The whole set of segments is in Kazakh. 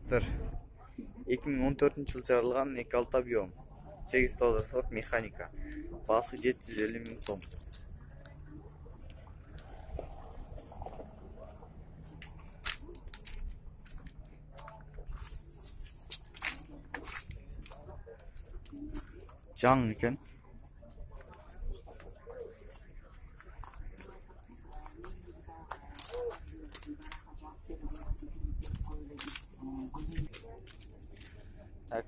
Porter 2014-жылы чыгарылган 2.6 объем 8 тозасылык механика. Баасы 750 000 сом. Жаңы екен.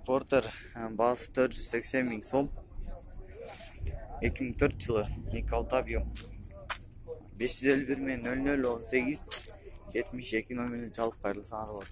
Porter баасы 480 000 сом. 2004 жылы 2.6 объем 551 мен 0018 72 номеріне çalып кайрылсаңар болот.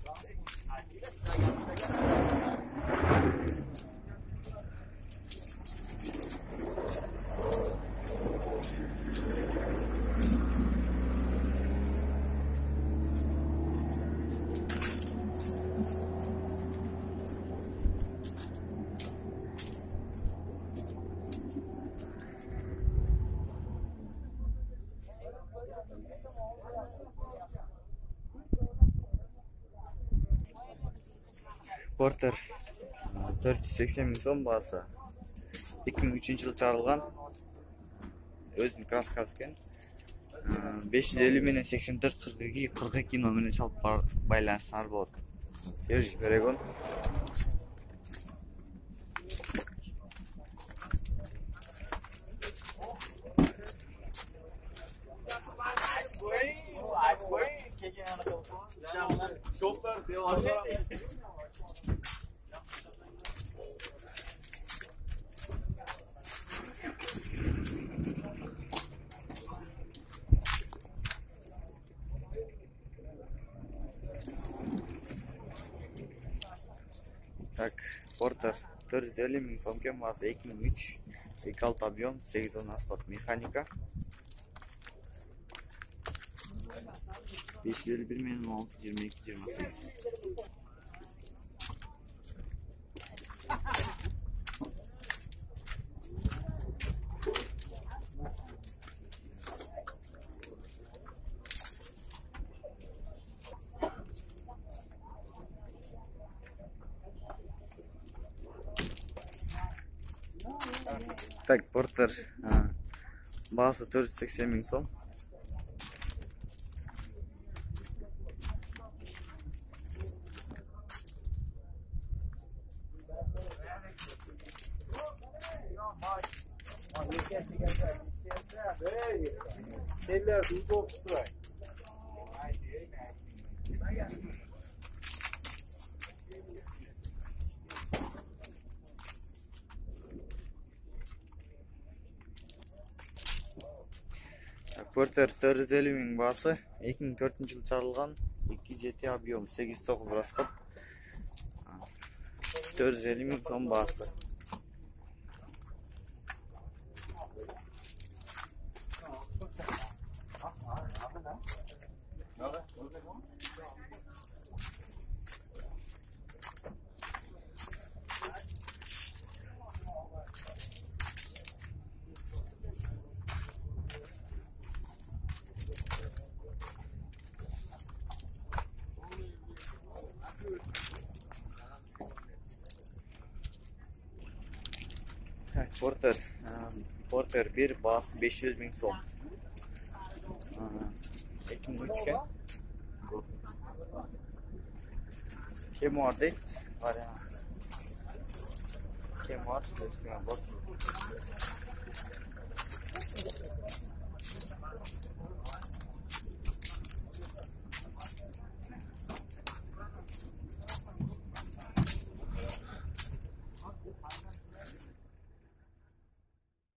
Porter 480 000 сом баасы. 2003 жылы чыгарылган. Өзүнүн краскасы экен. 550 менен 84 42 номерine çalып байланышсаңар болот. Sergi Peregon. Так, Porter 450 000 сом екен, баасы 2003, 2.6 объем, 8 тонна механика. 551 мен 16 22 28. Так, Porter баасы 480 000 сом. Porter 450 000 баасы. 2004 жылы чыгарылган. 2.7 объем 8-9 расход. 450 000 сом баасы. Porter 1 bası 500 000 сом. 2003 ken. Kim var değil? Var ya. Kim var? Bak.